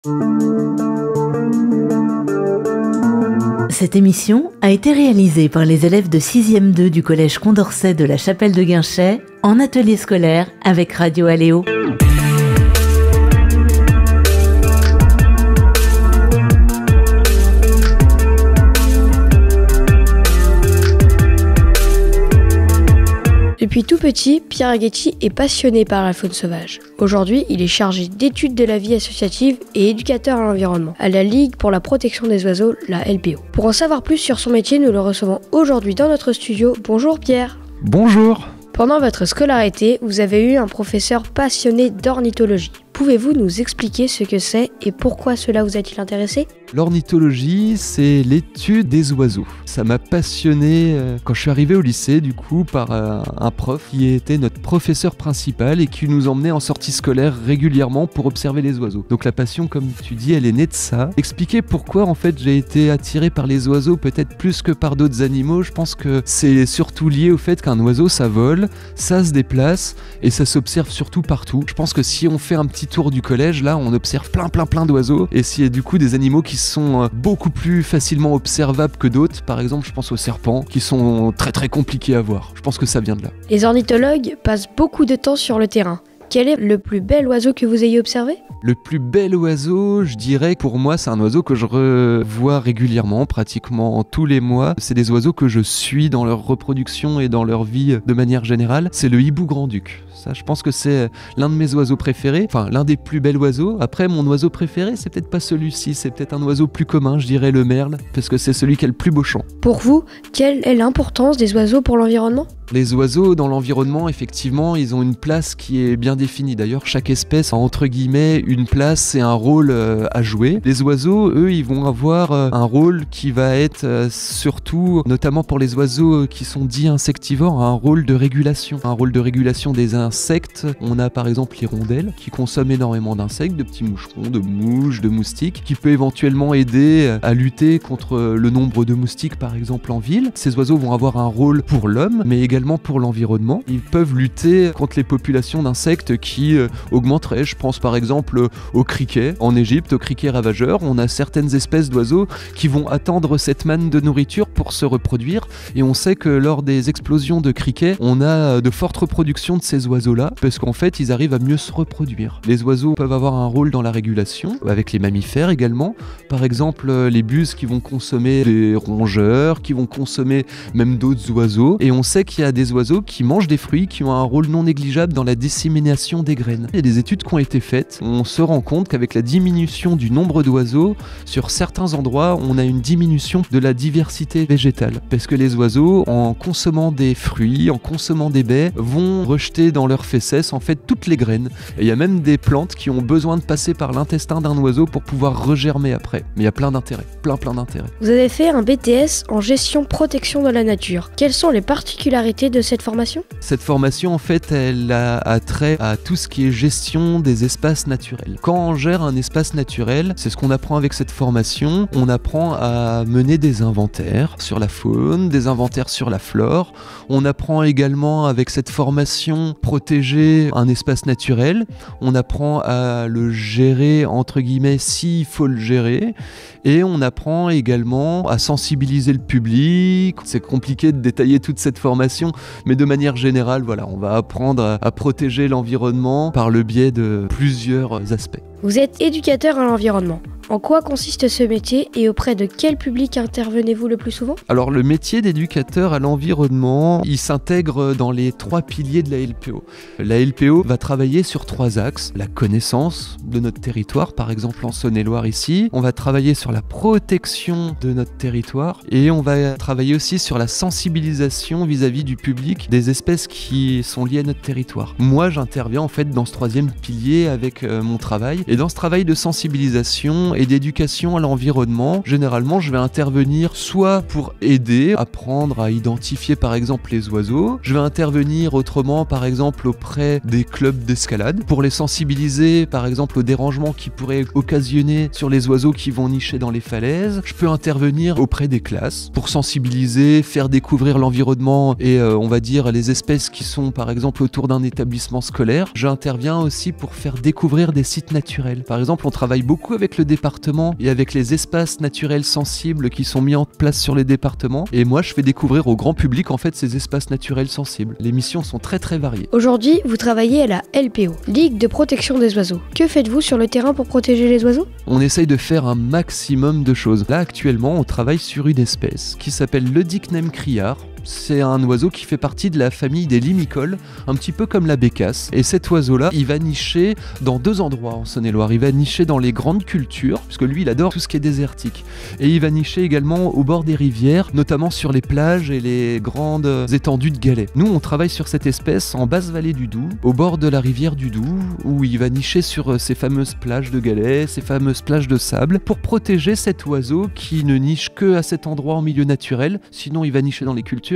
Cette émission a été réalisée par les élèves de 6e 2 du collège Condorcet de la Chapelle de Guinchay en atelier scolaire avec Radio Aléo. Depuis tout petit, Pierre Aghetti est passionné par la faune sauvage. Aujourd'hui, il est chargé d'études de la vie associative et éducateur à l'environnement à la Ligue pour la protection des oiseaux, la LPO. Pour en savoir plus sur son métier, nous le recevons aujourd'hui dans notre studio. Bonjour Pierre. Bonjour. Pendant votre scolarité, vous avez eu un professeur passionné d'ornithologie. Pouvez-vous nous expliquer ce que c'est et pourquoi cela vous a-t-il intéressé ? L'ornithologie, c'est l'étude des oiseaux. Ça m'a passionné quand je suis arrivé au lycée, du coup, par un prof qui était notre professeur principal et qui nous emmenait en sortie scolaire régulièrement pour observer les oiseaux. Donc la passion, comme tu dis, elle est née de ça. Expliquer pourquoi, en fait, j'ai été attiré par les oiseaux, peut-être plus que par d'autres animaux, je pense que c'est surtout lié au fait qu'un oiseau, ça vole, ça se déplace et ça s'observe surtout partout. Je pense que si on fait un petit tour du collège, là, on observe plein d'oiseaux et s'il y a du coup des animaux qui sont beaucoup plus facilement observables que d'autres, par exemple je pense aux serpents qui sont très compliqués à voir. Je pense que ça vient de là. Les ornithologues passent beaucoup de temps sur le terrain. Quel est le plus bel oiseau que vous ayez observé ? Le plus bel oiseau, je dirais que pour moi c'est un oiseau que je revois régulièrement, pratiquement tous les mois. C'est des oiseaux que je suis dans leur reproduction et dans leur vie de manière générale. C'est le hibou grand-duc. Ça, je pense que c'est l'un de mes oiseaux préférés, enfin l'un des plus bels oiseaux. Après, mon oiseau préféré, c'est peut-être pas celui-ci, c'est peut-être un oiseau plus commun, je dirais le merle, parce que c'est celui qui a le plus beau chant. Pour vous, quelle est l'importance des oiseaux pour l'environnement ? Les oiseaux dans l'environnement, effectivement, ils ont une place qui est bien définie. D'ailleurs, chaque espèce a entre guillemets une place et un rôle à jouer. Les oiseaux, eux, ils vont avoir un rôle qui va être surtout, notamment pour les oiseaux qui sont dits insectivores, un rôle de régulation. Un rôle de régulation des insectes. On a par exemple l'hirondelle qui consomme énormément d'insectes, de petits moucherons, de mouches, de moustiques, qui peut éventuellement aider à lutter contre le nombre de moustiques par exemple en ville. Ces oiseaux vont avoir un rôle pour l'homme, mais également pour l'environnement. Ils peuvent lutter contre les populations d'insectes qui augmenteraient. Je pense par exemple aux criquets. En Égypte, aux criquets ravageurs, on a certaines espèces d'oiseaux qui vont attendre cette manne de nourriture pour se reproduire. Et on sait que lors des explosions de criquets, on a de fortes reproductions de ces oiseaux-là, parce qu'en fait, ils arrivent à mieux se reproduire. Les oiseaux peuvent avoir un rôle dans la régulation, avec les mammifères également. Par exemple, les buses qui vont consommer des rongeurs, qui vont consommer même d'autres oiseaux. Et on sait qu'il y a des oiseaux qui mangent des fruits, qui ont un rôle non négligeable dans la dissémination des graines. Il y a des études qui ont été faites. On se rend compte qu'avec la diminution du nombre d'oiseaux, sur certains endroits, on a une diminution de la diversité végétale. Parce que les oiseaux, en consommant des fruits, en consommant des baies, vont rejeter dans leurs fesses en fait toutes les graines. Et il y a même des plantes qui ont besoin de passer par l'intestin d'un oiseau pour pouvoir regermer après. Mais il y a plein d'intérêts, plein d'intérêts. Vous avez fait un BTS en gestion protection de la nature. Quelles sont les particularités de cette formation ? Cette formation en fait elle a trait à tout ce qui est gestion des espaces naturels. Quand on gère un espace naturel, c'est ce qu'on apprend avec cette formation. On apprend à mener des inventaires sur la faune, des inventaires sur la flore. On apprend également avec cette formation protéger un espace naturel. On apprend à le gérer entre guillemets s'il faut le gérer. Et on apprend également à sensibiliser le public. C'est compliqué de détailler toute cette formation, mais de manière générale, voilà, on va apprendre à protéger l'environnement par le biais de plusieurs aspects. Vous êtes éducateur à l'environnement. En quoi consiste ce métier et auprès de quel public intervenez-vous le plus souvent ? Alors le métier d'éducateur à l'environnement, il s'intègre dans les 3 piliers de la LPO. La LPO va travailler sur 3 axes. La connaissance de notre territoire, par exemple en Saône-et-Loire ici. On va travailler sur la protection de notre territoire et on va travailler aussi sur la sensibilisation vis-à-vis du public des espèces qui sont liées à notre territoire. Moi, j'interviens en fait dans ce 3e pilier avec mon travail. Et dans ce travail de sensibilisation et d'éducation à l'environnement. Généralement, je vais intervenir soit pour aider, apprendre à identifier par exemple les oiseaux. Je vais intervenir autrement par exemple auprès des clubs d'escalade pour les sensibiliser par exemple aux dérangements qui pourraient occasionner sur les oiseaux qui vont nicher dans les falaises. Je peux intervenir auprès des classes pour sensibiliser, faire découvrir l'environnement et on va dire les espèces qui sont par exemple autour d'un établissement scolaire. J'interviens aussi pour faire découvrir des sites naturels. Par exemple, on travaille beaucoup avec le département et avec les espaces naturels sensibles qui sont mis en place sur les départements. Et moi, je fais découvrir au grand public en fait ces espaces naturels sensibles. Les missions sont très très variées. Aujourd'hui, vous travaillez à la LPO, Ligue de protection des oiseaux. Que faites-vous sur le terrain pour protéger les oiseaux ? On essaye de faire un maximum de choses. Là, actuellement, on travaille sur une espèce qui s'appelle le Dicnem criard. C'est un oiseau qui fait partie de la famille des limicoles, un petit peu comme la bécasse. Et cet oiseau-là, il va nicher dans 2 endroits en Saône-et-Loire. Il va nicher dans les grandes cultures, puisque lui, il adore tout ce qui est désertique. Et il va nicher également au bord des rivières, notamment sur les plages et les grandes étendues de galets. Nous, on travaille sur cette espèce en basse vallée du Doubs, au bord de la rivière du Doubs, où il va nicher sur ces fameuses plages de galets, ces fameuses plages de sable, pour protéger cet oiseau qui ne niche que à cet endroit en milieu naturel, sinon il va nicher dans les cultures.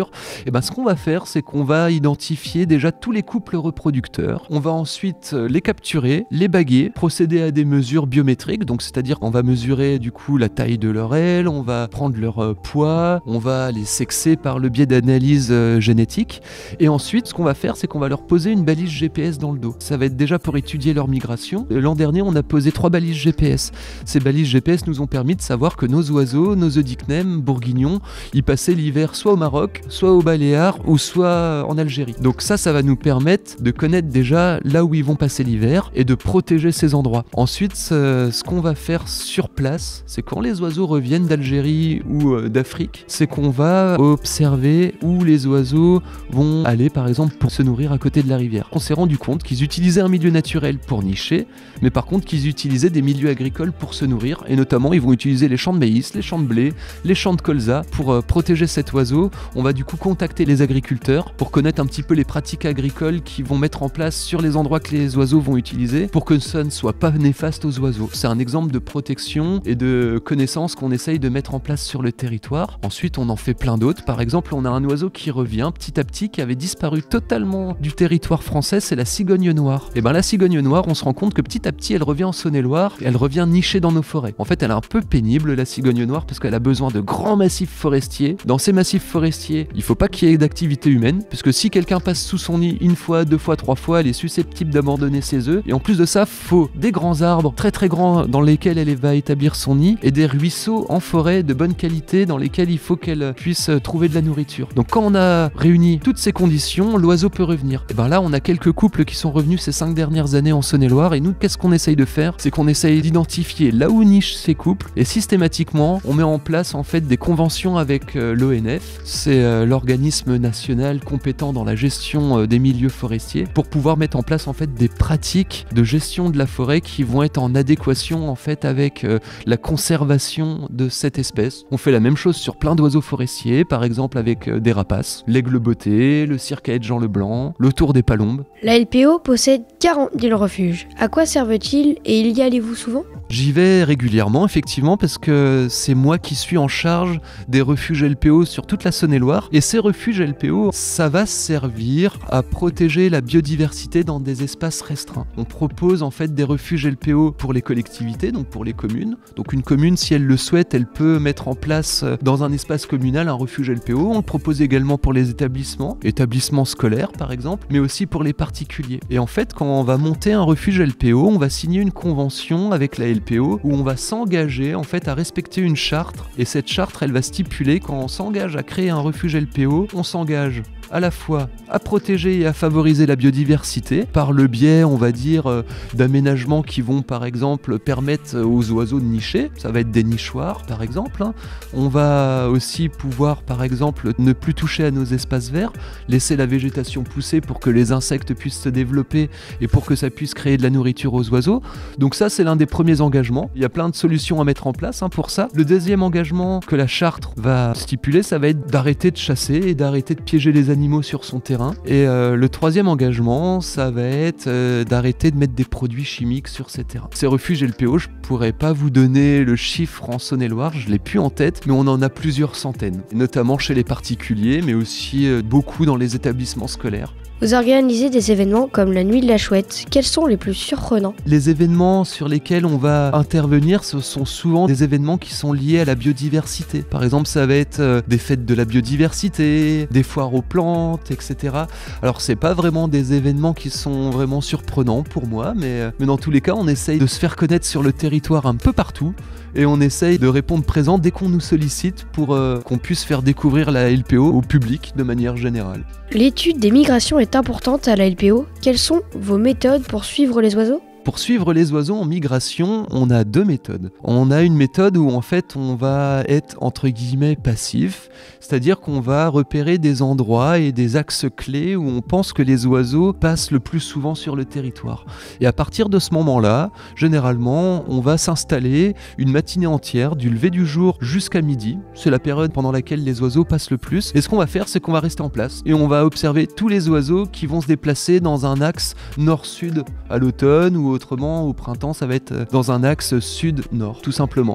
Et ben, ce qu'on va faire, c'est qu'on va identifier déjà tous les couples reproducteurs. On va ensuite les capturer, les baguer, procéder à des mesures biométriques, donc c'est-à-dire qu'on va mesurer du coup la taille de leur aile, on va prendre leur poids, on va les sexer par le biais d'analyse génétique. Et ensuite, ce qu'on va faire, c'est qu'on va leur poser une balise GPS dans le dos. Ça va être déjà pour étudier leur migration. L'an dernier, on a posé 3 balises GPS. Ces balises GPS nous ont permis de savoir que nos oiseaux, nos Eudicnem, bourguignons, ils passaient l'hiver soit au Maroc, soit aux Baléares ou soit en Algérie. Donc ça va nous permettre de connaître déjà là où ils vont passer l'hiver et de protéger ces endroits. Ensuite, ce qu'on va faire sur place, c'est quand les oiseaux reviennent d'Algérie ou d'Afrique, c'est qu'on va observer où les oiseaux vont aller par exemple pour se nourrir à côté de la rivière. On s'est rendu compte qu'ils utilisaient un milieu naturel pour nicher, mais par contre qu'ils utilisaient des milieux agricoles pour se nourrir, et notamment ils vont utiliser les champs de maïs, les champs de blé, les champs de colza pour protéger cet oiseau. On va du coup contacter les agriculteurs pour connaître un petit peu les pratiques agricoles qu'ils vont mettre en place sur les endroits que les oiseaux vont utiliser pour que ça ne soit pas néfaste aux oiseaux. C'est un exemple de protection et de connaissance qu'on essaye de mettre en place sur le territoire. Ensuite, on en fait plein d'autres. Par exemple, on a un oiseau qui revient petit à petit, qui avait disparu totalement du territoire français, c'est la cigogne noire. Et bien la cigogne noire, on se rend compte que petit à petit, elle revient en Saône-et-Loire et elle revient nicher dans nos forêts. En fait, elle est un peu pénible, la cigogne noire, parce qu'elle a besoin de grands massifs forestiers. Dans ces massifs forestiers, il faut pas qu'il y ait d'activité humaine, parce que si quelqu'un passe sous son nid 1 fois, 2 fois, 3 fois, elle est susceptible d'abandonner ses œufs. Et en plus de ça, faut des grands arbres très très grands dans lesquels elle va établir son nid, et des ruisseaux en forêt de bonne qualité dans lesquels il faut qu'elle puisse trouver de la nourriture. Donc quand on a réuni toutes ces conditions, l'oiseau peut revenir. Et ben là, on a quelques couples qui sont revenus ces 5 dernières années en Saône-et-Loire, et nous, qu'est-ce qu'on essaye de faire? C'est qu'on essaye d'identifier là où nichent ces couples, et systématiquement, on met en place en fait des conventions avec l'ONF, c'est l'organisme national compétent dans la gestion des milieux forestiers, pour pouvoir mettre en place en fait des pratiques de gestion de la forêt qui vont être en adéquation en fait avec la conservation de cette espèce. On fait la même chose sur plein d'oiseaux forestiers, par exemple avec des rapaces, l'aigle botté, le circaète Jean Leblanc, le tour des palombes. La LPO possède 40 000 refuges. À quoi servent-ils et y allez-vous souvent ? J'y vais régulièrement, effectivement, parce que c'est moi qui suis en charge des refuges LPO sur toute la Saône-et-Loire. Et ces refuges LPO, ça va servir à protéger la biodiversité dans des espaces restreints. On propose en fait des refuges LPO pour les collectivités, donc pour les communes. Donc une commune, si elle le souhaite, elle peut mettre en place dans un espace communal un refuge LPO. On le propose également pour les établissements scolaires par exemple, mais aussi pour les particuliers. Et en fait, quand on va monter un refuge LPO, on va signer une convention avec la LPO où on va s'engager en fait à respecter une charte, et cette charte elle va stipuler quand on s'engage à créer un refuge LPO, on s'engage à la fois à protéger et à favoriser la biodiversité par le biais, on va dire, d'aménagements qui vont par exemple permettre aux oiseaux de nicher, ça va être des nichoirs par exemple. On va aussi pouvoir par exemple ne plus toucher à nos espaces verts, laisser la végétation pousser pour que les insectes puissent se développer et pour que ça puisse créer de la nourriture aux oiseaux. Donc ça, c'est l'un des premiers engagements. Il y a plein de solutions à mettre en place pour ça. Le deuxième engagement que la charte va stipuler, ça va être d'arrêter de chasser et d'arrêter de piéger les animaux sur son terrain. Et le troisième engagement, ça va être d'arrêter de mettre des produits chimiques sur ses terrains. Ces refuges LPO, je pourrais pas vous donner le chiffre en Saône-et-Loire, je l'ai plus en tête, mais on en a plusieurs centaines, notamment chez les particuliers, mais aussi beaucoup dans les établissements scolaires. Vous organisez des événements comme la Nuit de la Chouette. Quels sont les plus surprenants? Les événements sur lesquels on va intervenir, ce sont souvent des événements qui sont liés à la biodiversité. Par exemple, ça va être des fêtes de la biodiversité, des foires aux plantes, etc. Alors, c'est pas vraiment des événements qui sont vraiment surprenants pour moi, mais dans tous les cas, on essaye de se faire connaître sur le territoire un peu partout. Et on essaye de répondre présent dès qu'on nous sollicite pour qu'on puisse faire découvrir la LPO au public de manière générale. L'étude des migrations est importante à la LPO. Quelles sont vos méthodes pour suivre les oiseaux ? Pour suivre les oiseaux en migration, on a deux méthodes. On a une méthode où en fait on va être entre guillemets passif, c'est-à-dire qu'on va repérer des endroits et des axes clés où on pense que les oiseaux passent le plus souvent sur le territoire. Et à partir de ce moment-là, généralement, on va s'installer une matinée entière, du lever du jour jusqu'à midi. C'est la période pendant laquelle les oiseaux passent le plus. Et ce qu'on va faire, c'est qu'on va rester en place et on va observer tous les oiseaux qui vont se déplacer dans un axe nord-sud à l'automne ou autrement, au printemps, ça va être dans un axe sud-nord, tout simplement.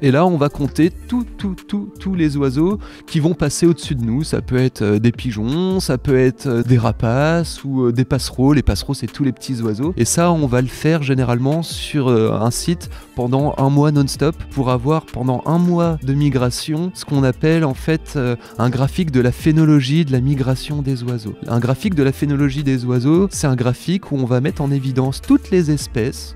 Et là, on va compter tous les oiseaux qui vont passer au-dessus de nous. Ça peut être des pigeons, ça peut être des rapaces ou des passereaux. Les passereaux, c'est tous les petits oiseaux. Et ça, on va le faire généralement sur un site pendant un mois non-stop pour avoir pendant un mois de migration ce qu'on appelle en fait un graphique de la phénologie de la migration des oiseaux. Un graphique de la phénologie des oiseaux, c'est un graphique où on va mettre en évidence toutes les espèces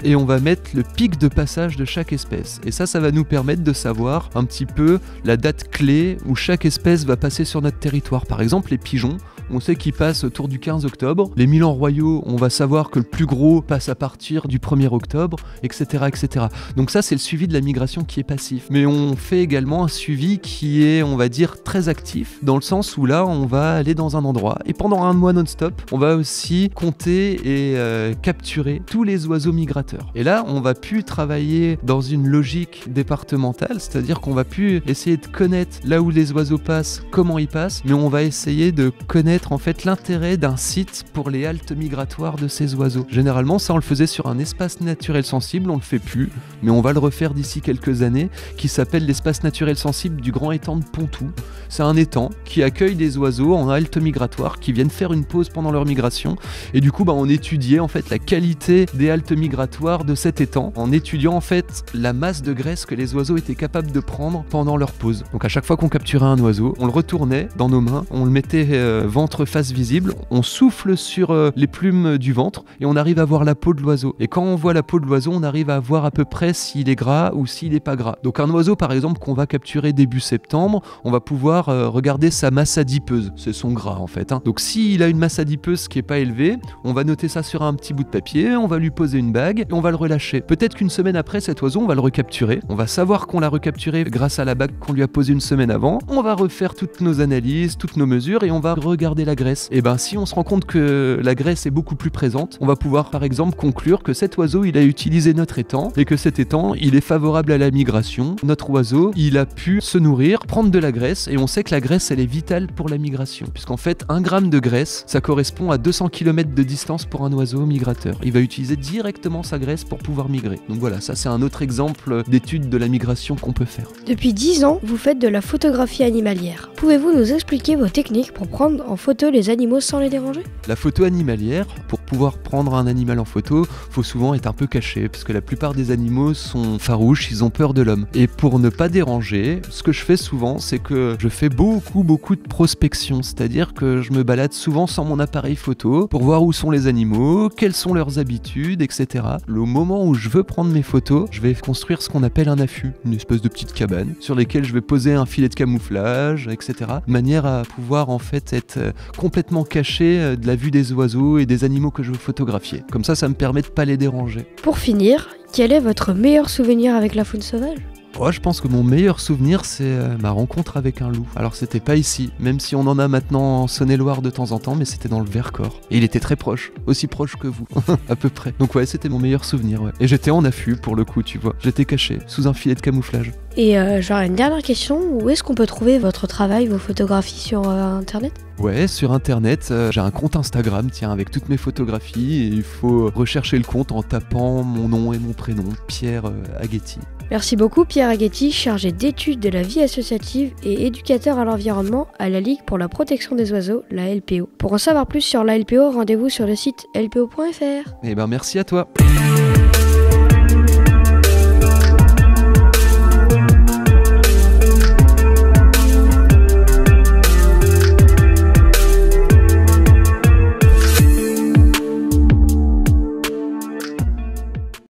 et on va mettre le pic de passage de chaque espèce. Et ça va nous permettre de savoir un petit peu la date clé où chaque espèce va passer sur notre territoire. Par exemple, les pigeons, on sait qu'ils passent autour du 15 octobre. Les milans royaux, on va savoir que le plus gros passe à partir du 1er octobre, etc., etc. Donc ça, c'est le suivi de la migration qui est passif. Mais on fait également un suivi qui est, on va dire, très actif, dans le sens où là, on va aller dans un endroit et pendant un mois non-stop, on va aussi compter et capturer tous les oiseaux migrateurs. Et là, on va plus travailler dans une logique départementale, c'est-à-dire qu'on va plus essayer de connaître là où les oiseaux passent, comment ils passent, mais on va essayer de connaître en fait l'intérêt d'un site pour les haltes migratoires de ces oiseaux. Généralement, ça on le faisait sur un espace naturel sensible, on le fait plus, mais on va le refaire d'ici quelques années, qui s'appelle l'espace naturel sensible du Grand Étang de Pontoux. C'est un étang qui accueille des oiseaux en halte migratoire qui viennent faire une pause pendant leur migration, et du coup on étudiait en fait la qualité des haltes migratoires de cet étang, en étudiant en fait la masse de graisse que les oiseaux étaient capables de prendre pendant leur pause. Donc à chaque fois qu'on capturait un oiseau, on le retournait dans nos mains, on le mettait ventre face visible, on souffle sur les plumes du ventre et on arrive à voir la peau de l'oiseau. Et quand on voit la peau de l'oiseau, on arrive à voir à peu près s'il est gras ou s'il est pas gras. Donc un oiseau par exemple qu'on va capturer début septembre, on va pouvoir regarder sa masse adipeuse, c'est son gras en fait. Donc s'il a une masse adipeuse qui est pas élevée, on va noter ça sur un petit bout de papier, on va lui poser une bague et on va le relâcher. Peut-être qu'une semaine après, cet oiseau, on va le recapturer. On va savoir qu'on l'a recapturé grâce à la bague qu'on lui a posée une semaine avant. On va refaire toutes nos analyses, toutes nos mesures et on va regarder la graisse. Et ben si on se rend compte que la graisse est beaucoup plus présente, on va pouvoir par exemple conclure que cet oiseau il a utilisé notre étang et que cet étang il est favorable à la migration. Notre oiseau il a pu se nourrir, prendre de la graisse et on sait que la graisse elle est vitale pour la migration puisqu'en fait 1 gramme de graisse ça correspond à 200 km de distance pour un oiseau migrateur. Il va utiliser directement sa graisse pour pouvoir migrer. Donc voilà, ça c'est un autre exemple d'étude de la migration qu'on peut faire. Depuis 10 ans, vous faites de la photographie animalière. Pouvez-vous nous expliquer vos techniques pour prendre en photo les animaux sans les déranger ? La photo animalière, pour pouvoir prendre un animal en photo, faut souvent être un peu caché parce que la plupart des animaux sont farouches, ils ont peur de l'homme. Et pour ne pas déranger, ce que je fais souvent, c'est que je fais beaucoup de prospection, c'est-à-dire que je me balade souvent sans mon appareil photo pour voir où sont les animaux, quelles sont leurs habitudes, etc. Au moment où je veux prendre mes photos, je vais construire ce qu'on appelle un affût, une espèce de petite cabane sur lesquelles je vais poser un filet de camouflage, etc. De manière à pouvoir en fait être complètement caché de la vue des oiseaux et des animaux que je veux photographier. Comme ça me permet de pas les déranger. Pour finir, quel est votre meilleur souvenir avec la faune sauvage ? Oh, je pense que mon meilleur souvenir, c'est ma rencontre avec un loup. Alors, c'était pas ici, même si on en a maintenant en Saône-et-Loire de temps en temps, mais c'était dans le Vercors. Et il était très proche, aussi proche que vous, à peu près. Donc ouais, c'était mon meilleur souvenir, ouais. Et j'étais en affût, pour le coup, tu vois. J'étais caché, sous un filet de camouflage. Et j'aurais une dernière question, où est-ce qu'on peut trouver votre travail, vos photographies sur Internet ? Ouais, sur internet, j'ai un compte Instagram, tiens, avec toutes mes photographies, et il faut rechercher le compte en tapant mon nom et mon prénom, Pierre Aghetti. Merci beaucoup Pierre Aghetti, chargé d'études de la vie associative et éducateur à l'environnement à la Ligue pour la protection des oiseaux, la LPO. Pour en savoir plus sur la LPO, rendez-vous sur le site lpo.fr. Eh ben merci à toi.